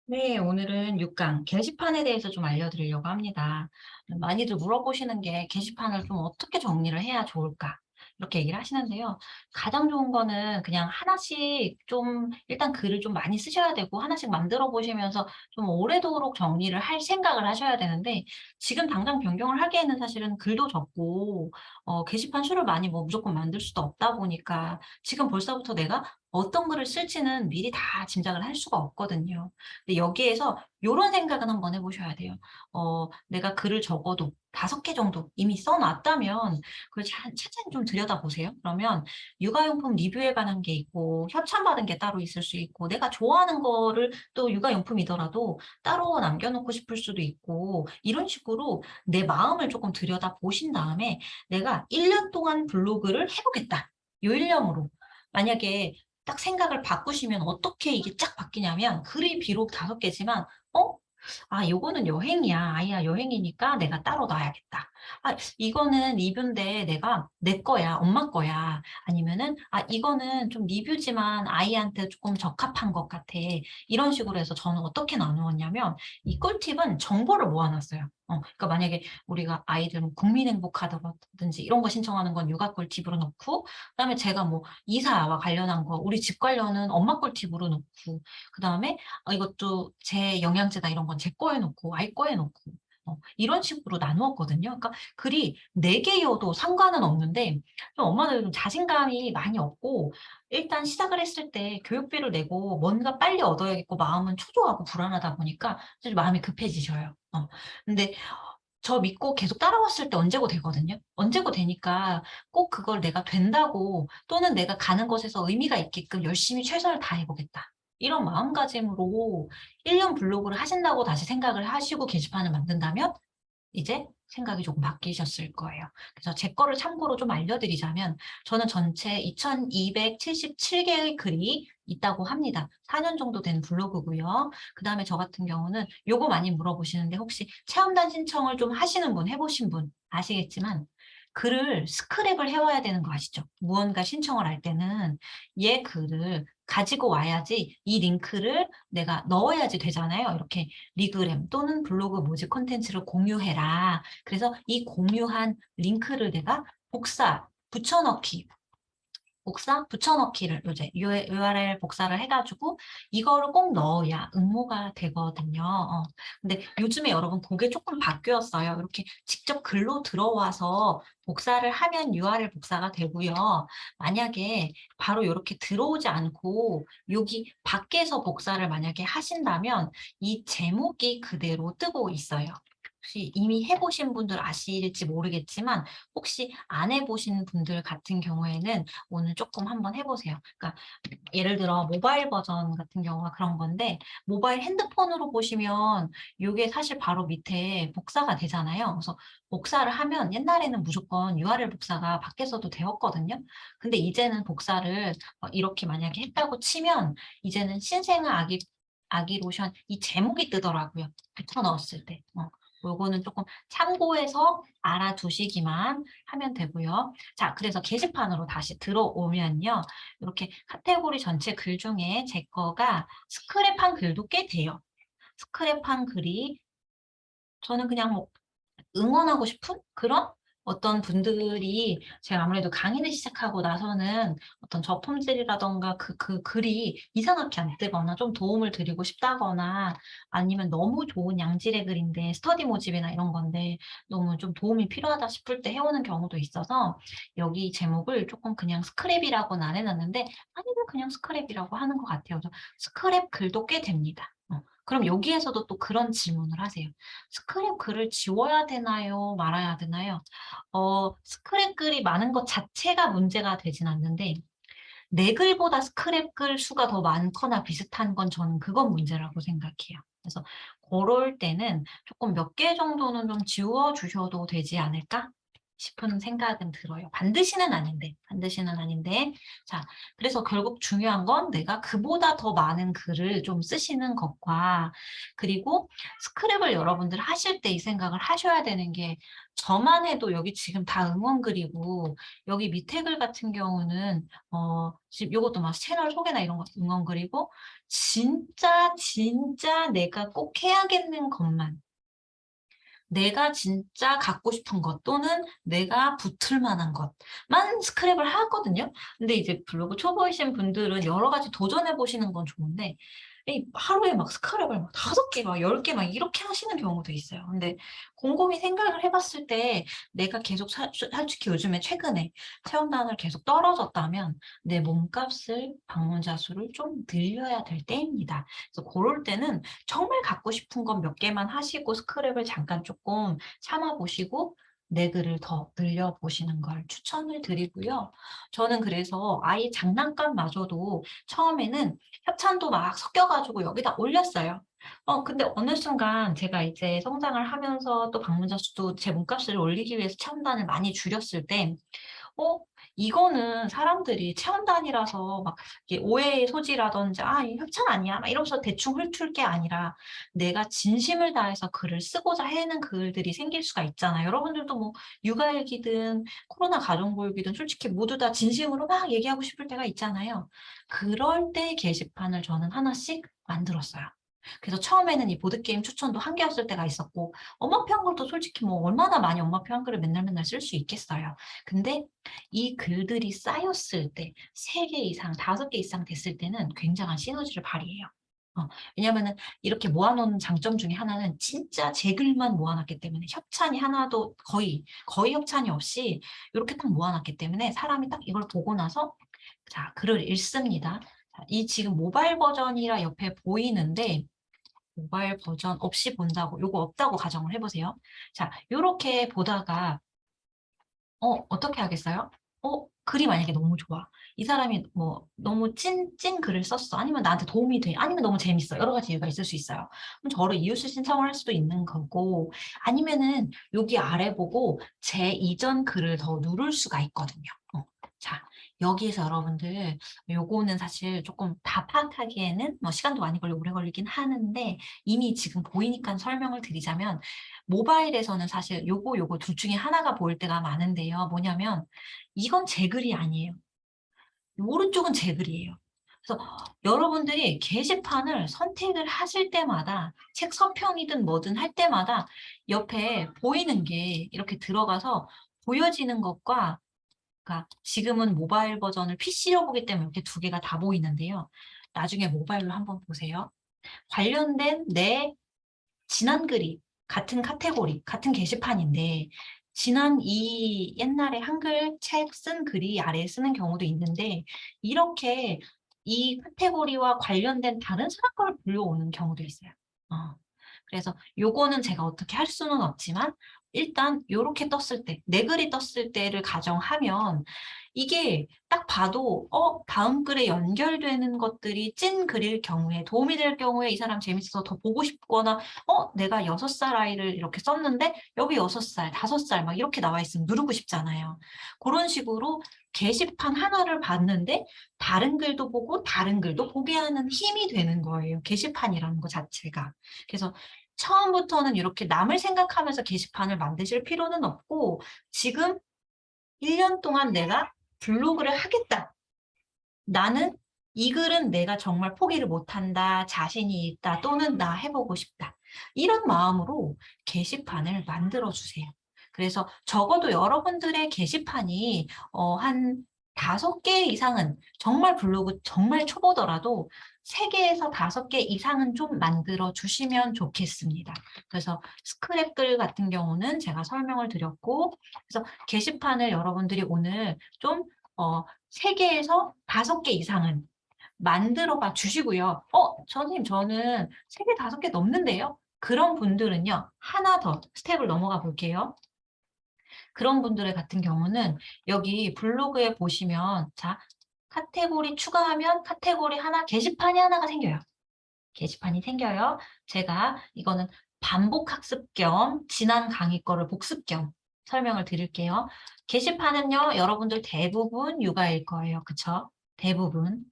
네, 오늘은 6강 게시판에 대해서 좀 알려드리려고 합니다. 많이들 물어보시는 게 게시판을 좀 어떻게 정리를 해야 좋을까? 이렇게 얘기를 하시는데요. 가장 좋은 거는 그냥 하나씩 좀 일단 글을 좀 많이 쓰셔야 되고 하나씩 만들어 보시면서 좀 오래도록 정리를 할 생각을 하셔야 되는데 지금 당장 변경을 하기에는 사실은 글도 적고 게시판 수를 많이 뭐 무조건 만들 수도 없다 보니까 지금 벌써부터 내가 어떤 글을 쓸지는 미리 다 짐작을 할 수가 없거든요. 근데 여기에서 요런 생각은 한번 해 보셔야 돼요. 내가 글을 적어도 5개 정도 이미 써 놨다면 그걸 차근히 좀 들여다보세요. 그러면 육아용품 리뷰에 관한 게 있고 협찬받은 게 따로 있을 수 있고 내가 좋아하는 거를 또 육아용품이더라도 따로 남겨 놓고 싶을 수도 있고 이런 식으로 내 마음을 조금 들여다보신 다음에 '내가 1년 동안 블로그를 해 보겠다.' 요 일념으로 만약에 딱 생각을 바꾸시면 어떻게 이게 쫙 바뀌냐면 글이 비록 5개지만 어? '아 요거는 여행이야. 아이야 여행이니까 내가 따로 놔야겠다. 아 이거는 리뷰인데 내가 내 거야. 엄마 거야.' 아니면은 '아 이거는 좀 리뷰지만 아이한테 쪼끔 적합한 것 같아.' 이런 식으로 해서 저는 어떻게 나누었냐면 이 꿀팁은 정보를 모아 놨어요. 그러니까 만약에 우리가 아이들 뭐 국민행복카드라든지 이런 거 신청하는 건 육아 꿀팁으로 넣고 그다음에 제가 뭐 이사와 관련한 거 우리 집 관련은 엄마 꿀팁으로 놓고 그다음에 이것도 제 영양제다 이런 건 제 거에 놓고 아이 거에 놓고 이런 식으로 나누었거든요. 그러니까 글이 4 개여도 상관은 없는데 좀 엄마들은 자신감이 많이 없고 일단 시작을 했을 때 교육비를 내고 뭔가 빨리 얻어야겠고 마음은 초조하고 불안하다 보니까 사실 마음이 급해지셔요. 근데 저 믿고 계속 따라왔을 때 언제고 되거든요. 언제고 되니까 꼭 그걸 내가 된다고 또는 내가 가는 곳에서 의미가 있게끔 '열심히 최선을 다해 보겠다.' 이런 마음가짐으로 1년 블로그를 하신다고 다시 생각을 하시고 게시판을 만든다면 이제 생각이 조금 바뀌셨을 거예요. 그래서 제 거를 참고로 좀 알려드리자면 저는 전체 2,277 개의 글이 있다고 합니다. 4년 정도 된 블로그고요. 그다음에 저 같은 경우는 요거 많이 물어보시는데 혹시 체험단 신청을 좀 하시는 분, 해 보신 분 아시겠지만 글을 스크랩을 해 와야 되는 거 아시죠? 무언가 신청을 할 때는 얘 글을 가지고 와야지 이 링크를 내가 넣어야지 되잖아요. 이렇게 리그램 또는 블로그 모집 콘텐츠를 공유해라. 그래서 이 공유한 링크를 내가 붙여 넣기 붙여 넣기를 이제 URL 복사를 해 가지고 이거를 꼭 넣어야 응모가 되거든요. 근데 요즘에 여러분 그게 쪼끔 바뀌었어요. 이렇게 직접 글로 들어와서 복사를 하면 URL 복사가 되고요. 만약에 바로 요렇게 들어오지 않고 여기 밖에서 복사를 만약에 하신다면 이 제목이 그대로 뜨고 있어요. 혹시 이미 해 보신 분들 아실지 모르겠지만 혹시 안 해 보신 분들 같은 경우에는 오늘 조금 한번 해 보세요. 그러니까 예를 들어 모바일 버전 같은 경우가 그런 건데 모바일 핸드폰으로 보시면 요게 사실 바로 밑에 복사가 되잖아요. 그래서 복사를 하면 옛날에는 무조건 URL 복사가 밖에서도 되었거든요. 근데 이제는 복사를 이렇게 만약에 했다고 치면 이제는 신생아 아기 로션 이 제목이 뜨더라고요, 붙여 넣었을 때. 요거는 쪼끔 참고해서 알아두시기만 하면 되고요. 자 그래서 게시판으로 다시 들어오면요. 이렇게 카테고리 전체 글 중에 제 거가 스크랩한 글도 꽤 돼요. 스크랩한 글이 저는 그냥 뭐 응원하고 싶은 그런 어떤 분들이 제가 아무래도 강의를 시작하고 나서는 어떤 저품질이라든가 그 글이 이상하게 안 뜨거나 좀 도움을 드리고 싶다거나 아니면 너무 좋은 양질의 글인데 스터디 모집이나 이런 건데 너무 좀 도움이 필요하다 싶을 때 해 오는 경우도 있어서 여기 제목을 쪼끔 그냥 스크랩이라고는 안 해 놨는데 많이들 그냥 스크랩이라고 하는 것 같아요. 그래서 스크랩 글도 꽤 됩니다. 그럼 여기에서도 또 그런 질문을 하세요. 스크랩 글을 지워야 되나요? 말아야 되나요? 스크랩 글이 많은 것 자체가 문제가 되진 않는데 내 글보다 스크랩 글 수가 더 많거나 비슷한 건 저는 그건 문제라고 생각해요. 그래서 고럴 때는 쪼끔 몇 개 정도는 좀 지워 주셔도 되지 않을까 싶은 생각은 들어요. 반드시는 아닌데, 반드시는 아닌데. 자, 그래서 결국 중요한 건 내가 그보다 더 많은 글을 좀 쓰시는 것과, 그리고 스크랩을 여러분들 하실 때 이 생각을 하셔야 되는 게, 저만 해도 여기 지금 다 응원글이고, 여기 밑에 글 같은 경우는 지금 요것도 막 채널 소개나 이런 거 응원글이고, 진짜 진짜 내가 꼭 해야겠는 것만, 내가 진짜 갖고 싶은 것 또는 내가 붙을 만한 것만 스크랩을 하거든요. 근데 이제 블로그 초보이신 분들은 여러 가지 도전해 보시는 건 좋은데, 이 하루에 막 스크랩을 막 5개 막 10개 막 이렇게 하시는 경우도 있어요. 근데 곰곰이 생각을 해 봤을 때 내가 계속 솔직히 요즘에 최근에 체험단을 계속 떨어졌다면 내 몸값을, 방문자 수를 좀 늘려야 될 때입니다. 그래서 고럴 때는 정말 갖고 싶은 건 몇 개만 하시고 스크랩을 잠깐 조금 참아 보시고 내 글을 더 늘려 보시는 걸 추천을 드리고요. 저는 그래서 아예 장난감마저도 처음에는 협찬도 막 섞여 가지고 여기다 올렸어요. 근데 어느 순간 제가 이제 성장을 하면서 또 방문자 수도 제 몸값을 올리기 위해서 체험단을 많이 줄였을 때 어 이거는 사람들이 체험단이라서 막 이게 오해의 소지라든지 '아 이 협찬 아니야?' 막 이러면서 대충 훑을 게 아니라 내가 진심을 다해서 글을 쓰고자 해는 글들이 생길 수가 있잖아요. 여러분들도 뭐 육아일기든 코로나 가정교육이든 솔직히 모두 다 진심으로 막 얘기하고 싶을 때가 있잖아요. 그럴 때 게시판을 저는 하나씩 만들었어요. 그래서 처음에는 이 보드게임 추천도 1개였을 때가 있었고, 엄마표 한글도 솔직히 뭐 얼마나 많이 엄마표 한글을 맨날 맨날 쓸 수 있겠어요. 근데 이 글들이 쌓였을 때 3개 이상, 5개 이상 됐을 때는 굉장한 시너지를 발휘해요. 왜냐면은 이렇게 모아 놓은 장점 중에 하나는 진짜 제 글만 모아 놨기 때문에 협찬이 하나도 거의 협찬이 없이 요렇게 딱 모아 놨기 때문에 사람이 딱 이걸 보고 나서 자 글을 읽습니다. 자 이 지금 모바일 버전이라 옆에 보이는데, 모바일 버전 없이 본다고, 요거 없다고 가정을 해 보세요. 자 요렇게 보다가 어떻게 하겠어요? 글이 만약에 너무 좋아. 이 사람이 뭐 너무 찐 글을 썼어. 아니면 나한테 도움이 돼. 아니면 너무 재밌어. 여러 가지 이유가 있을 수 있어요. 그럼 저를 이웃을 신청을 할 수도 있는 거고, 아니면은 여기 아래 보고 제 이전 글을 더 누를 수가 있거든요. 자, 여기에서 여러분들 요거는 사실 조금 다 파악하기에는 뭐 시간도 많이 걸리고 오래 걸리긴 하는데, 이미 지금 보이니까 설명을 드리자면, 모바일에서는 사실 요거 둘 중에 하나가 보일 때가 많은데요. 뭐냐면 이건 제 글이 아니에요. 오른쪽은 제 글이에요. 그래서 여러분들이 게시판을 선택을 하실 때마다 책 서평이든 뭐든 할 때마다 옆에 보이는 게 이렇게 들어가서 보여지는 것과, 그러니까 지금은 모바일 버전을 PC로 보기 때문에 이렇게 2개가 다 보이는데요. 나중에 모바일로 한번 보세요. 관련된 내 지난 글이 같은 카테고리, 같은 게시판인데 지난 이 옛날에 한글 책 쓴 글이 아래에 쓰는 경우도 있는데, 이렇게 이 카테고리와 관련된 다른 사람 거를 불러오는 경우도 있어요. 어. 그래서 요거는 제가 어떻게 할 수는 없지만 일단 요렇게 떴을 때, 내 글이 떴을 때를 가정하면 이게 딱 봐도 다음 글에 연결되는 것들이 찐 글일 경우에, 도움이 될 경우에 이 사람 재밌어서 더 보고 싶거나, 내가 6살 아이를 이렇게 썼는데 여기 6살, 5살 막 이렇게 나와 있으면 누르고 싶잖아요. 그런 식으로 게시판 하나를 봤는데 다른 글도 보고 다른 글도 보게 하는 힘이 되는 거예요, 게시판이라는 거 자체가. 그래서 처음부터는 이렇게 남을 생각하면서 게시판을 만드실 필요는 없고, 지금 1년 동안 내가 블로그를 하겠다. 나는 이 글은 내가 정말 포기를 못한다, 자신이 있다, 또는 나 해보고 싶다. 이런 마음으로 게시판을 만들어 주세요. 그래서 적어도 여러분들의 게시판이 한 5개 이상은, 정말 블로그 정말 초보더라도 3개에서 5개 이상은 좀 만들어 주시면 좋겠습니다. 그래서 스크랩 글 같은 경우는 제가 설명을 드렸고, 그래서 게시판을 여러분들이 오늘 좀 3개에서 5개 이상은 만들어 봐 주시고요. 선생님 저는 3개, 5개 넘는데요. 그런 분들은요. 하나 더 스텝을 넘어가 볼게요. 그런 분들의 같은 경우는 여기 블로그에 보시면, 자, 카테고리 추가하면 카테고리 하나, 게시판이 하나가 생겨요. 게시판이 생겨요. 제가 이거는 반복 학습 겸 지난 강의 거를 복습 겸 설명을 드릴게요. 게시판은요, 여러분들 대부분 육아일 거예요. 그쵸? 대부분.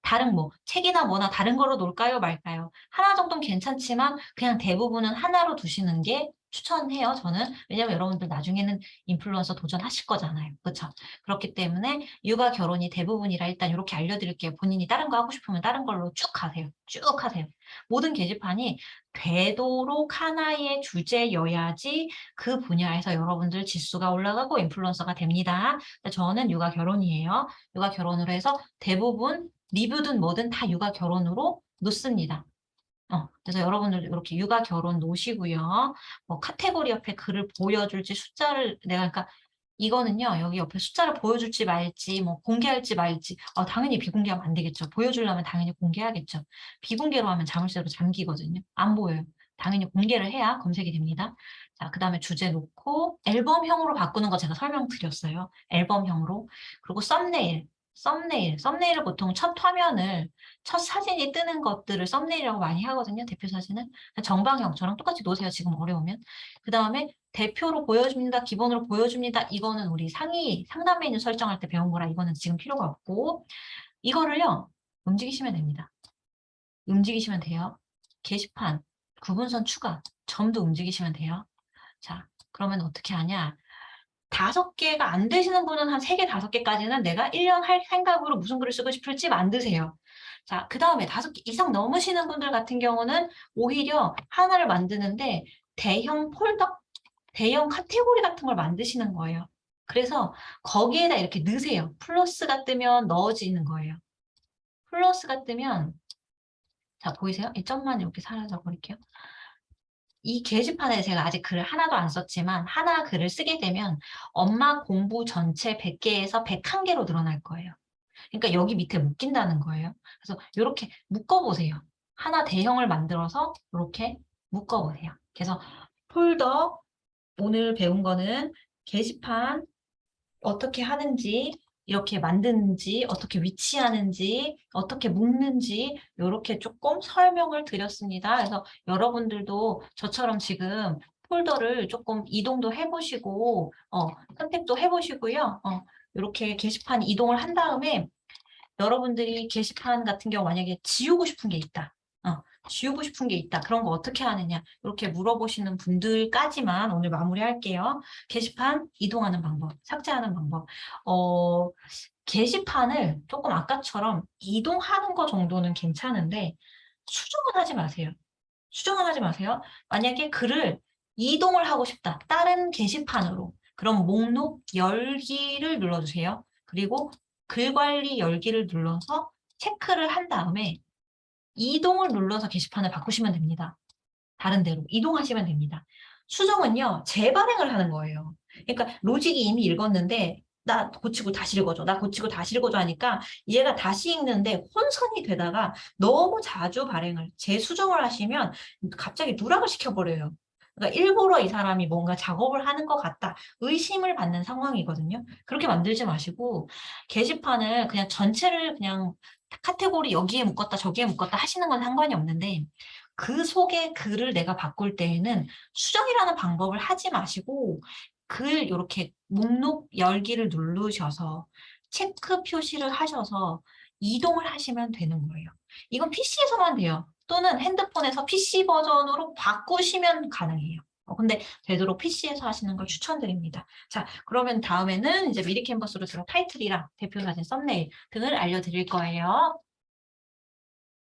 다른 뭐, 책이나 뭐나 다른 걸로 놓을까요, 말까요? 하나 정도는 괜찮지만, 그냥 대부분은 하나로 두시는 게 추천해요, 저는. 왜냐면 여러분들 나중에는 인플루언서 도전하실 거잖아요. 그쵸? 그렇기 때문에 육아 결혼이 대부분이라 일단 이렇게 알려드릴게요. 본인이 다른 거 하고 싶으면 다른 걸로 쭉 하세요. 쭉 하세요. 모든 게시판이 되도록 하나의 주제여야지 그 분야에서 여러분들 지수가 올라가고 인플루언서가 됩니다. 저는 육아 결혼이에요. 육아 결혼으로 해서 대부분 리뷰든 뭐든 다 육아 결혼으로 놓습니다. 그래서 여러분들 이렇게 육아 결혼 놓으시고요. 뭐 카테고리 옆에 글을 보여줄지 숫자를 내가 그러니까 이거는요. 여기 옆에 숫자를 보여줄지 말지 뭐 공개할지 말지 당연히 비공개하면 안 되겠죠. 보여주려면 당연히 공개하겠죠. 비공개로 하면 자물쇠로 잠기거든요. 안 보여요. 당연히 공개를 해야 검색이 됩니다. 자, 그 다음에 주제 놓고 앨범형으로 바꾸는 거 제가 설명드렸어요. 앨범형으로. 그리고 썸네일을 보통 첫 화면을 첫 사진이 뜨는 것들을 썸네일이라고 많이 하거든요. 대표 사진은. 정방형 저랑 똑같이 놓으세요. 지금 어려우면. 그 다음에 대표로 보여줍니다. 기본으로 보여줍니다. 이거는 우리 상단 메뉴 설정할 때 배운 거라 이거는 지금 필요가 없고 이거를요. 움직이시면 됩니다. 움직이시면 돼요. 게시판, 구분선 추가, 점도 움직이시면 돼요. 자, 그러면 어떻게 하냐. 5개가 안 되시는 분은 한 3개, 5개까지는 내가 1년 할 생각으로 무슨 글을 쓰고 싶을지 만드세요. 자, 그 다음에 5개 이상 넘으시는 분들 같은 경우는 오히려 하나를 만드는데 대형 폴더, 대형 카테고리 같은 걸 만드시는 거예요. 그래서 거기에다 이렇게 넣으세요. 플러스가 뜨면 넣어지는 거예요. 플러스가 뜨면 자, 보이세요? 이 점만 이렇게 사라져 버릴게요. 이 게시판에 제가 아직 글을 하나도 안 썼지만 하나 글을 쓰게 되면 엄마 공부 전체 100개에서 101개로 늘어날 거예요. 그러니까 여기 밑에 묶인다는 거예요. 그래서 이렇게 묶어보세요. 하나 대형을 만들어서 이렇게 묶어보세요. 그래서 폴더 오늘 배운 거는 게시판 어떻게 하는지 이렇게 만드는지 어떻게 위치하는지 어떻게 묶는지 이렇게 조금 설명을 드렸습니다. 그래서 여러분들도 저처럼 지금 폴더를 조금 이동도 해보시고 선택도 해보시고요. 이렇게 게시판 이동을 한 다음에 여러분들이 게시판 같은 경우 만약에 지우고 싶은 게 있다. 지우고 싶은 게 있다. 그런 거 어떻게 하느냐. 이렇게 물어보시는 분들까지만 오늘 마무리할게요. 게시판 이동하는 방법, 삭제하는 방법. 게시판을 조금 아까처럼 이동하는 거 정도는 괜찮은데 수정은 하지 마세요. 수정은 하지 마세요. 만약에 글을 이동을 하고 싶다. 다른 게시판으로. 그럼 목록 열기를 눌러주세요. 그리고 글 관리 열기를 눌러서 체크를 한 다음에 이동을 눌러서 게시판을 바꾸시면 됩니다. 다른 데로 이동하시면 됩니다. 수정은요, 재발행을 하는 거예요. 그러니까 로직이 이미 읽었는데 나 고치고 다시 읽어줘. 나 고치고 다시 읽어줘 하니까 얘가 다시 읽는데 혼선이 되다가 너무 자주 발행을 재수정을 하시면 갑자기 누락을 시켜버려요. 그러니까 일부러 이 사람이 뭔가 작업을 하는 것 같다. 의심을 받는 상황이거든요. 그렇게 만들지 마시고 게시판을 그냥 전체를 그냥 카테고리 여기에 묶었다 저기에 묶었다 하시는 건 상관이 없는데 그 속에 글을 내가 바꿀 때에는 수정이라는 방법을 하지 마시고 글 이렇게 목록 열기를 누르셔서 체크 표시를 하셔서 이동을 하시면 되는 거예요. 이건 PC에서만 돼요. 또는 핸드폰에서 PC 버전으로 바꾸시면 가능해요. 근데 되도록 PC에서 하시는 걸 추천드립니다. 자, 그러면 다음에는 이제 미리 캔버스로 들어 타이틀이랑 대표 사진, 썸네일 등을 알려드릴 거예요.